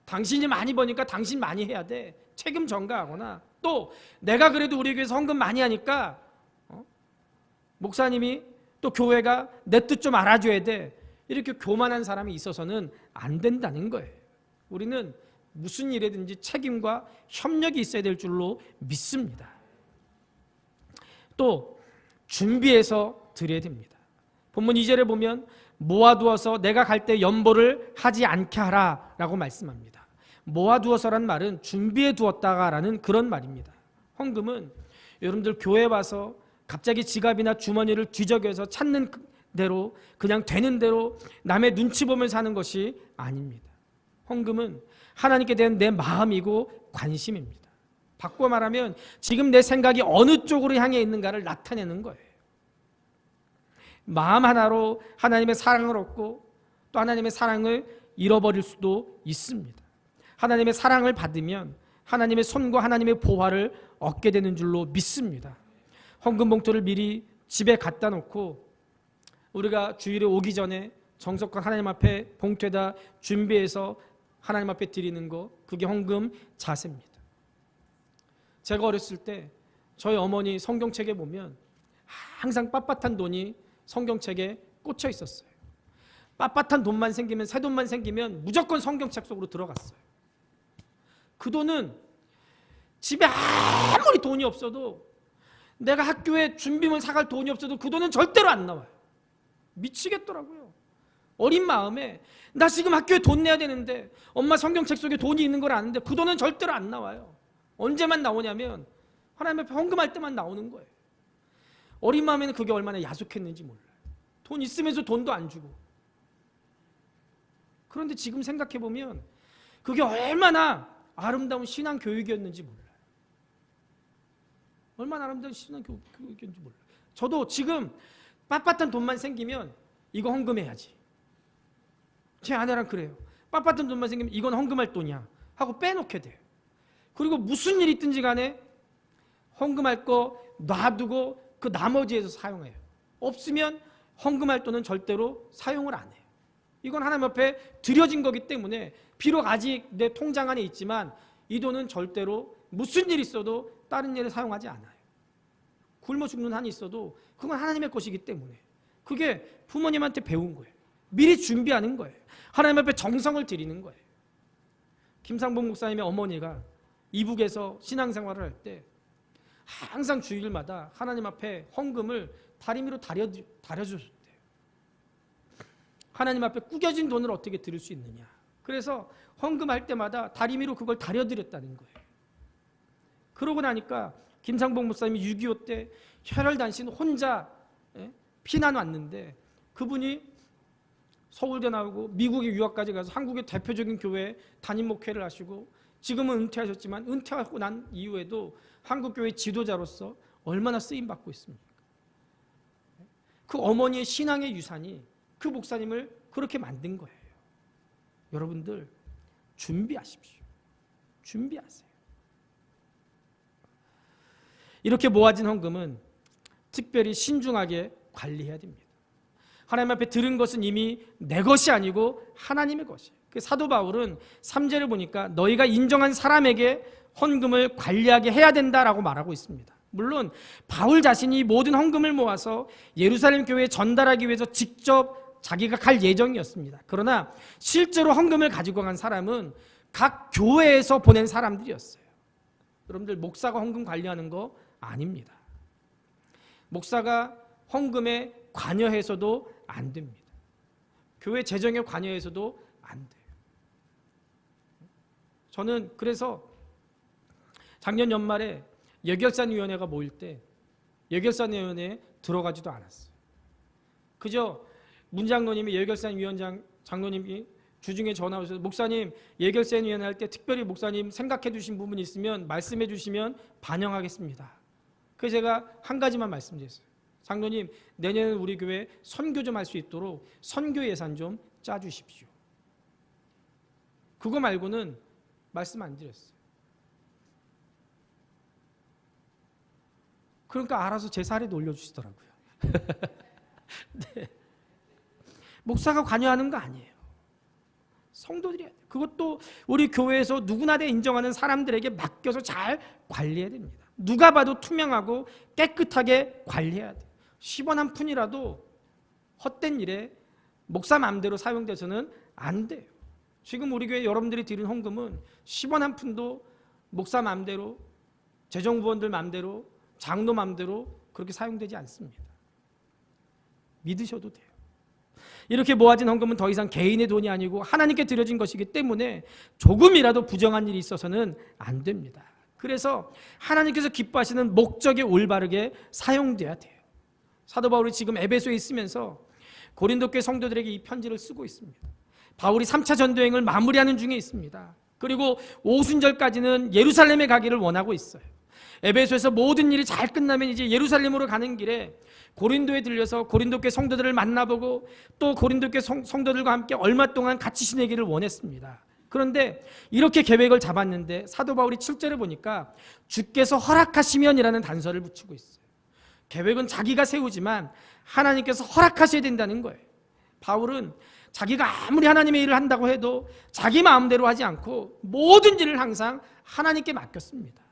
당신이 많이 버니까 당신 많이 해야 돼, 책임 전가하거나 또 내가 그래도 우리 교회에서 헌금 많이 하니까 목사님이 또 교회가 내 뜻 좀 알아줘야 돼, 이렇게 교만한 사람이 있어서는 안 된다는 거예요. 우리는 무슨 일에든지 책임과 협력이 있어야 될 줄로 믿습니다. 또 준비해서 드려야 됩니다. 본문 2절에 보면 모아두어서 내가 갈 때 연보를 하지 않게 하라 라고 말씀합니다. 모아두어서란 말은 준비해 두었다가라는 그런 말입니다. 헌금은 여러분들 교회 와서 갑자기 지갑이나 주머니를 뒤적여서 찾는 대로 그냥 되는 대로 남의 눈치 보면서 하는 것이 아닙니다. 헌금은 하나님께 대한 내 마음이고 관심입니다. 바꿔 말하면 지금 내 생각이 어느 쪽으로 향해 있는가를 나타내는 거예요. 마음 하나로 하나님의 사랑을 얻고 또 하나님의 사랑을 잃어버릴 수도 있습니다. 하나님의 사랑을 받으면 하나님의 손과 하나님의 보화를 얻게 되는 줄로 믿습니다. 헌금 봉투를 미리 집에 갖다 놓고 우리가 주일에 오기 전에 정성껏 하나님 앞에 봉투에다 준비해서 하나님 앞에 드리는 거, 그게 헌금 자세입니다. 제가 어렸을 때 저희 어머니 성경책에 보면 항상 빳빳한 돈이 성경책에 꽂혀 있었어요. 빳빳한 돈만 생기면, 새 돈만 생기면 무조건 성경책 속으로 들어갔어요. 그 돈은 집에 아무리 돈이 없어도, 내가 학교에 준비물 사갈 돈이 없어도 그 돈은 절대로 안 나와요. 미치겠더라고요. 어린 마음에 나 지금 학교에 돈 내야 되는데 엄마 성경책 속에 돈이 있는 걸 아는데 그 돈은 절대로 안 나와요. 언제만 나오냐면 하나님 앞에 헌금할 때만 나오는 거예요. 어린 마음에는 그게 얼마나 야속했는지 몰라요. 돈 있으면서 돈도 안 주고. 그런데 지금 생각해보면 그게 얼마나 아름다운 신앙 교육이었는지 몰라요. 얼마나 아름다운 신앙 교육이었는지 몰라요. 저도 지금 빳빳한 돈만 생기면 이거 헌금해야지. 제 아내랑 그래요. 빳빳한 돈만 생기면 이건 헌금할 돈이야 하고 빼놓게 돼요. 그리고 무슨 일이 있든지 간에 헌금할 거 놔두고 그 나머지에서 사용해요. 없으면 헌금할 돈은 절대로 사용을 안 해요. 이건 하나님 앞에 드려진 거기 때문에 비록 아직 내 통장 안에 있지만 이 돈은 절대로 무슨 일이 있어도 다른 일에 사용하지 않아요. 굶어 죽는 한이 있어도 그건 하나님의 것이기 때문에 그게 부모님한테 배운 거예요. 미리 준비하는 거예요. 하나님 앞에 정성을 드리는 거예요. 김상봉 목사님의 어머니가 이북에서 신앙생활을 할 때 항상 주일마다 하나님 앞에 헌금을 다리미로 다려주셨대요. 하나님 앞에 구겨진 돈을 어떻게 드릴 수 있느냐. 그래서 헌금할 때마다 다리미로 그걸 다려드렸다는 거예요. 그러고 나니까 김상봉 목사님이 6.25 때 혈혈단신 혼자 피난 왔는데 그분이 서울대 나오고 미국에 유학까지 가서 한국의 대표적인 교회에 담임 목회를 하시고 지금은 은퇴하셨지만 은퇴하고 난 이후에도 한국교회 지도자로서 얼마나 쓰임받고 있습니까? 그 어머니의 신앙의 유산이 그 목사님을 그렇게 만든 거예요. 여러분들 준비하십시오. 준비하세요. 이렇게 모아진 헌금은 특별히 신중하게 관리해야 됩니다. 하나님 앞에 들은 것은 이미 내 것이 아니고 하나님의 것이에요. 그 사도 바울은 3절을 보니까 너희가 인정한 사람에게 헌금을 관리하게 해야 된다라고 말하고 있습니다. 물론 바울 자신이 모든 헌금을 모아서 예루살렘 교회에 전달하기 위해서 직접 자기가 갈 예정이었습니다. 그러나 실제로 헌금을 가지고 간 사람은 각 교회에서 보낸 사람들이었어요. 여러분들, 목사가 헌금 관리하는 거 아닙니다. 목사가 헌금에 관여해서도 안 됩니다. 교회 재정에 관여해서도 안 돼요. 저는 그래서 작년 연말에 예결산위원회가 모일 때 예결산위원회에 들어가지도 않았어요. 그저 문 장로님이 예결산위원장 장로님이 주중에 전화 오셔서 목사님 예결산위원회 할 때 특별히 목사님 생각해 주신 부분이 있으면 말씀해 주시면 반영하겠습니다. 그래서 제가 한 가지만 말씀드렸어요. 장로님, 내년에 우리 교회 선교 좀 할 수 있도록 선교 예산 좀 짜주십시오. 그거 말고는 말씀 안 드렸어요. 그러니까 알아서 제 사례도 올려주시더라고요. 네. 목사가 관여하는 거 아니에요. 성도들이 그것도 우리 교회에서 누구나 다 인정하는 사람들에게 맡겨서 잘 관리해야 됩니다. 누가 봐도 투명하고 깨끗하게 관리해야 돼요. 10원 한 푼이라도 헛된 일에 목사 마음대로 사용돼서는 안 돼요. 지금 우리 교회 여러분들이 드린 헌금은 10원 한 푼도 목사 마음대로, 재정부원들 마음대로, 장로 마음대로 그렇게 사용되지 않습니다. 믿으셔도 돼요. 이렇게 모아진 헌금은 더 이상 개인의 돈이 아니고 하나님께 드려진 것이기 때문에 조금이라도 부정한 일이 있어서는 안 됩니다. 그래서 하나님께서 기뻐하시는 목적에 올바르게 사용돼야 돼요. 사도 바울이 지금 에베소에 있으면서 고린도 교회 성도들에게 이 편지를 쓰고 있습니다. 바울이 3차 전도행을 마무리하는 중에 있습니다. 그리고 오순절까지는 예루살렘에 가기를 원하고 있어요. 에베소에서 모든 일이 잘 끝나면 이제 예루살렘으로 가는 길에 고린도에 들려서 고린도 교회 성도들을 만나보고 또 고린도 교회 성도들과 함께 얼마 동안 같이 지내기를 원했습니다. 그런데 이렇게 계획을 잡았는데 사도 바울이 7절에 보니까 주께서 허락하시면이라는 단서를 붙이고 있어요. 계획은 자기가 세우지만 하나님께서 허락하셔야 된다는 거예요. 바울은 자기가 아무리 하나님의 일을 한다고 해도 자기 마음대로 하지 않고 모든 일을 항상 하나님께 맡겼습니다.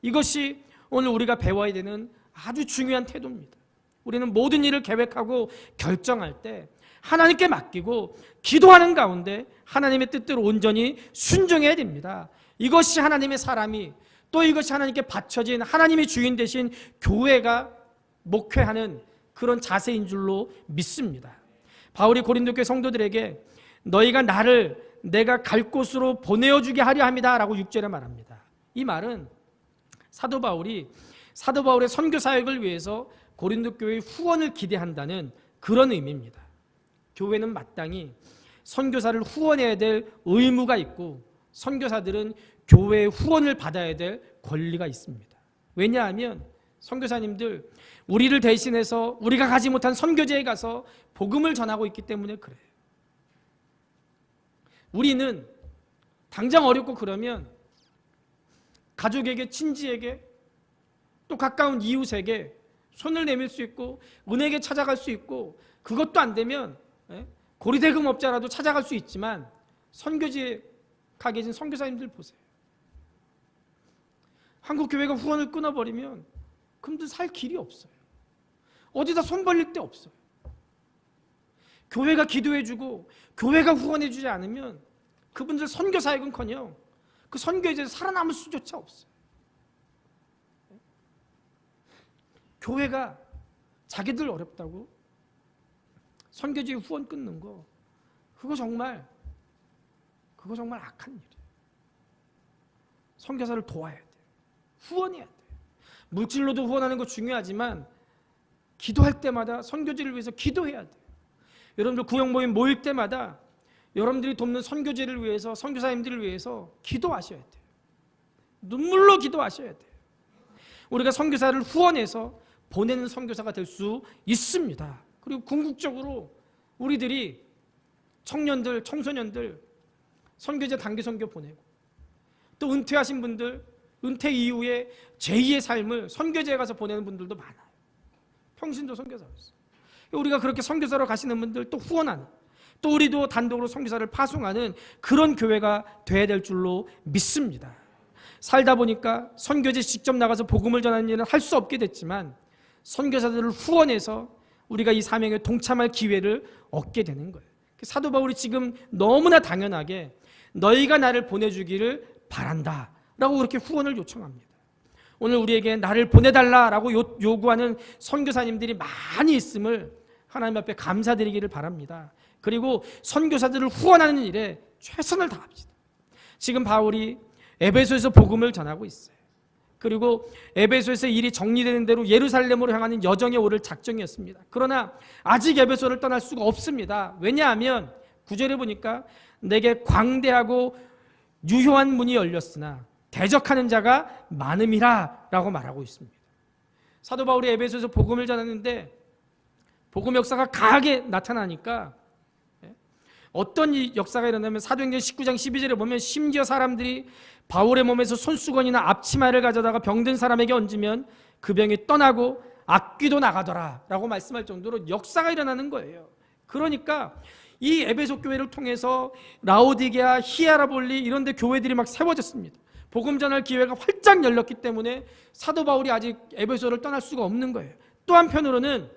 이것이 오늘 우리가 배워야 되는 아주 중요한 태도입니다. 우리는 모든 일을 계획하고 결정할 때 하나님께 맡기고 기도하는 가운데 하나님의 뜻대로 온전히 순종해야 됩니다. 이것이 하나님의 사람이 또 이것이 하나님께 바쳐진 하나님의 주인 되신 교회가 목회하는 그런 자세인 줄로 믿습니다. 바울이 고린도 교회 성도들에게 너희가 나를 내가 갈 곳으로 보내어주게 하려 합니다 라고 6절에 말합니다. 이 말은 사도 바울의 선교 사역을 위해서 고린도 교회의 후원을 기대한다는 그런 의미입니다. 교회는 마땅히 선교사를 후원해야 될 의무가 있고 선교사들은 교회의 후원을 받아야 될 권리가 있습니다. 왜냐하면 선교사님들 우리를 대신해서 우리가 가지 못한 선교지에 가서 복음을 전하고 있기 때문에 그래요. 우리는 당장 어렵고 그러면 가족에게, 친지에게, 또 가까운 이웃에게 손을 내밀 수 있고 은혜에게 찾아갈 수 있고 그것도 안 되면 고리대금업자라도 찾아갈 수 있지만 선교지에 가 계신 선교사님들 보세요. 한국교회가 후원을 끊어버리면 그분들 살 길이 없어요. 어디다 손 벌릴 데 없어요. 교회가 기도해주고 교회가 후원해주지 않으면 그분들 선교사역은커녕 그 선교에 살아남을 수조차 없어요. 교회가 자기들 어렵다고 선교지에 후원 끊는 거 그거 정말 악한 일이에요. 선교사를 도와야 돼요. 후원해야 돼요. 물질로도 후원하는 거 중요하지만 기도할 때마다 선교지를 위해서 기도해야 돼요. 여러분들 구역 모임 모일 때마다 여러분들이 돕는 선교지를 위해서 선교사님들을 위해서 기도하셔야 돼요. 눈물로 기도하셔야 돼요. 우리가 선교사를 후원해서 보내는 선교사가 될 수 있습니다. 그리고 궁극적으로 우리들이 청년들, 청소년들 선교제 단기 선교 보내고 또 은퇴하신 분들 은퇴 이후에 제2의 삶을 선교제에 가서 보내는 분들도 많아요. 평신도 선교사였어요. 우리가 그렇게 선교사로 가시는 분들 또 후원하는 또 우리도 단독으로 선교사를 파송하는 그런 교회가 돼야 될 줄로 믿습니다. 살다 보니까 선교지 직접 나가서 복음을 전하는 일은 할 수 없게 됐지만 선교사들을 후원해서 우리가 이 사명에 동참할 기회를 얻게 되는 거예요. 사도 바울이 지금 너무나 당연하게 너희가 나를 보내주기를 바란다 라고 그렇게 후원을 요청합니다. 오늘 우리에게 나를 보내달라라고 요구하는 선교사님들이 많이 있음을 하나님 앞에 감사드리기를 바랍니다. 그리고 선교사들을 후원하는 일에 최선을 다합시다. 지금 바울이 에베소에서 복음을 전하고 있어요. 그리고 에베소에서 일이 정리되는 대로 예루살렘으로 향하는 여정에 오를 작정이었습니다. 그러나 아직 에베소를 떠날 수가 없습니다. 왜냐하면 9절에 보니까 내게 광대하고 유효한 문이 열렸으나 대적하는 자가 많음이라 라고 말하고 있습니다. 사도 바울이 에베소에서 복음을 전하는데 복음 역사가 강하게 나타나니까 어떤 역사가 일어나면 사도행전 19장 12절에 보면 심지어 사람들이 바울의 몸에서 손수건이나 앞치마를 가져다가 병든 사람에게 얹으면 그 병이 떠나고 악귀도 나가더라 라고 말씀할 정도로 역사가 일어나는 거예요. 그러니까 이 에베소 교회를 통해서 라오디게아, 히에라볼리 이런 데 교회들이 막 세워졌습니다. 복음 전할 기회가 활짝 열렸기 때문에 사도 바울이 아직 에베소를 떠날 수가 없는 거예요. 또 한편으로는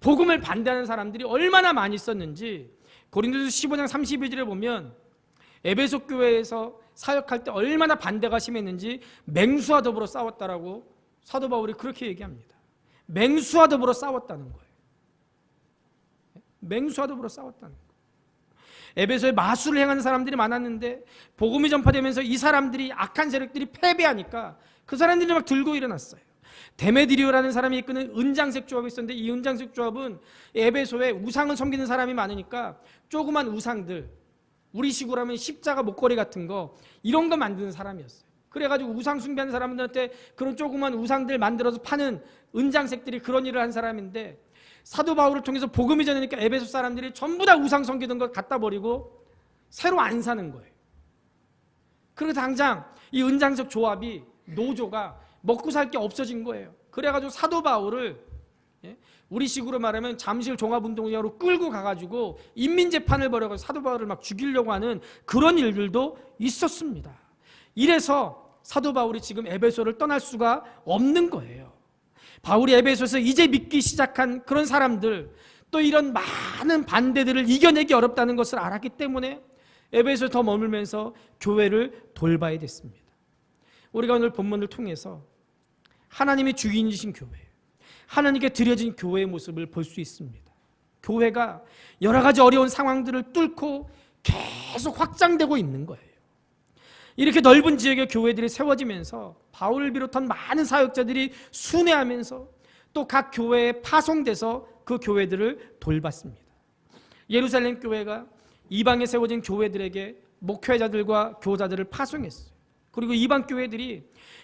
복음을 반대하는 사람들이 얼마나 많이 있었는지 고린도서 15장 32절에 보면 에베소 교회에서 사역할 때 얼마나 반대가 심했는지 맹수와 더불어 싸웠다라고 사도 바울이 그렇게 얘기합니다. 맹수와 더불어 싸웠다는 거예요. 맹수와 더불어 싸웠다는 거예요. 에베소에 마술을 행하는 사람들이 많았는데 복음이 전파되면서 이 사람들이 악한 세력들이 패배하니까 그 사람들이 막 들고 일어났어요. 데메드리오라는 사람이 이끄는 은장색 조합이 있었는데 이 은장색 조합은 에베소에 우상을 섬기는 사람이 많으니까 조그만 우상들, 우리식으로 하면 십자가 목걸이 같은 거 이런 거 만드는 사람이었어요. 그래가지고 우상 숭배하는 사람들한테 그런 조그만 우상들 만들어서 파는 은장색들이 그런 일을 한 사람인데 사도 바울을 통해서 복음이 전하니까 에베소 사람들이 전부 다 우상 섬기던 거 갖다 버리고 새로 안 사는 거예요. 그리고 당장 이 은장색 조합이 노조가 먹고 살 게 없어진 거예요. 그래가지고 사도 바울을 우리식으로 말하면 잠실 종합운동장으로 끌고 가가지고 인민재판을 벌여가지고 사도 바울을 막 죽이려고 하는 그런 일들도 있었습니다. 이래서 사도 바울이 지금 에베소를 떠날 수가 없는 거예요. 바울이 에베소에서 이제 믿기 시작한 그런 사람들 또 이런 많은 반대들을 이겨내기 어렵다는 것을 알았기 때문에 에베소에 더 머물면서 교회를 돌봐야 됐습니다. 우리가 오늘 본문을 통해서 하나님이 주인이신 교회, 하나님께 드려진 교회의 모습을 볼 수 있습니다. 교회가 여러 가지 어려운 상황들을 뚫고 계속 확장되고 있는 거예요. 이렇게 넓은 지역의 교회들이 세워지면서 바울을 비롯한 많은 사역자들이 순회하면서 또 각 교회에 파송돼서 그 교회들을 돌봤습니다. 예루살렘 교회가 이방에 세워진 교회들에게 목회자들과 교사들을 파송했어요. 그리고 이방 교회들이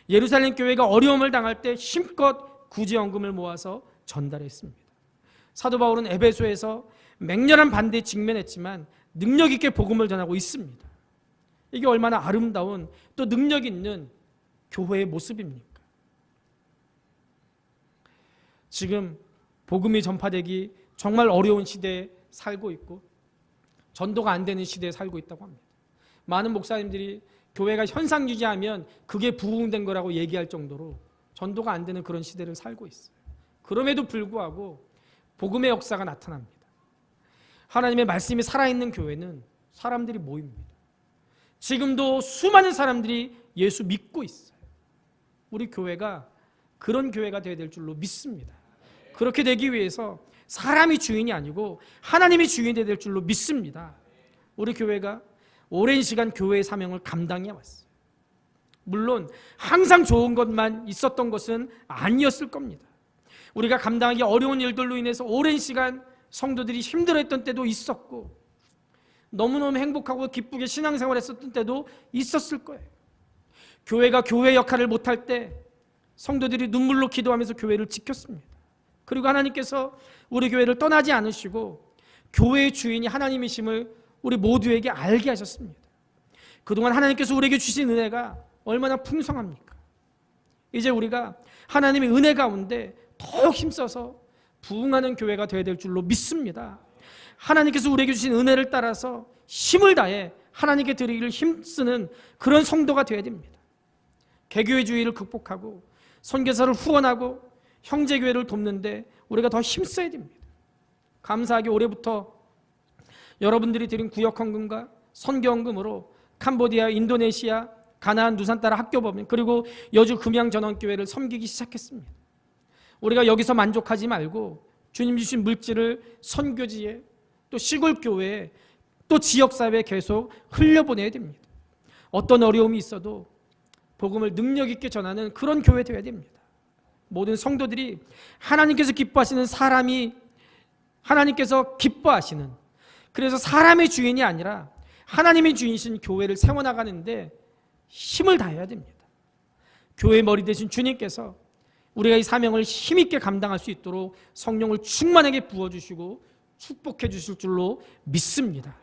예루살렘 교회가 어려움을 당할 때 힘껏 구제연금을 모아서 전달했습니다. 사도 바울은 에베소에서 맹렬한 반대에 직면했지만 능력 있게 복음을 전하고 있습니다. 이게 얼마나 아름다운 또 능력 있는 교회의 모습입니까? 지금 복음이 전파되기 정말 어려운 시대에 살고 있고 전도가 안 되는 시대에 살고 있다고 합니다. 많은 목사님들이 교회가 현상 유지하면 그게 부흥된 거라고 얘기할 정도로 전도가 안 되는 그런 시대를 살고 있어요. 그럼에도 불구하고 복음의 역사가 나타납니다. 하나님의 말씀이 살아있는 교회는 사람들이 모입니다. 지금도 수많은 사람들이 예수 믿고 있어요. 우리 교회가 그런 교회가 되어야 될 줄로 믿습니다. 그렇게 되기 위해서 사람이 주인이 아니고 하나님이 주인이 되어야 될 줄로 믿습니다. 우리 교회가 오랜 시간 교회의 사명을 감당해 왔어요. 물론 항상 좋은 것만 있었던 것은 아니었을 겁니다. 우리가 감당하기 어려운 일들로 인해서 오랜 시간 성도들이 힘들어했던 때도 있었고 너무너무 행복하고 기쁘게 신앙생활 했었던 때도 있었을 거예요. 교회가 교회 역할을 못할 때 성도들이 눈물로 기도하면서 교회를 지켰습니다. 그리고 하나님께서 우리 교회를 떠나지 않으시고 교회의 주인이 하나님이심을 우리 모두에게 알게 하셨습니다. 그동안 하나님께서 우리에게 주신 은혜가 얼마나 풍성합니까? 이제 우리가 하나님의 은혜 가운데 더욱 힘써서 부흥하는 교회가 되어야 될 줄로 믿습니다. 하나님께서 우리에게 주신 은혜를 따라서 힘을 다해 하나님께 드리기를 힘쓰는 그런 성도가 되어야 됩니다. 개교회주의를 극복하고 선교사를 후원하고 형제교회를 돕는데 우리가 더 힘써야 됩니다. 감사하게 올해부터 여러분들이 드린 구역헌금과 선교헌금으로 캄보디아, 인도네시아, 가나안, 누산 따라 학교법인 그리고 여주 금양전원교회를 섬기기 시작했습니다. 우리가 여기서 만족하지 말고 주님 주신 물질을 선교지에 또 시골교회에 또 지역사회에 계속 흘려보내야 됩니다. 어떤 어려움이 있어도 복음을 능력 있게 전하는 그런 교회 되어야 됩니다. 모든 성도들이 하나님께서 기뻐하시는 사람이 하나님께서 기뻐하시는 그래서 사람의 주인이 아니라 하나님의 주인이신 교회를 세워나가는데 힘을 다해야 됩니다. 교회의 머리 되신 주님께서 우리가 이 사명을 힘있게 감당할 수 있도록 성령을 충만하게 부어주시고 축복해 주실 줄로 믿습니다.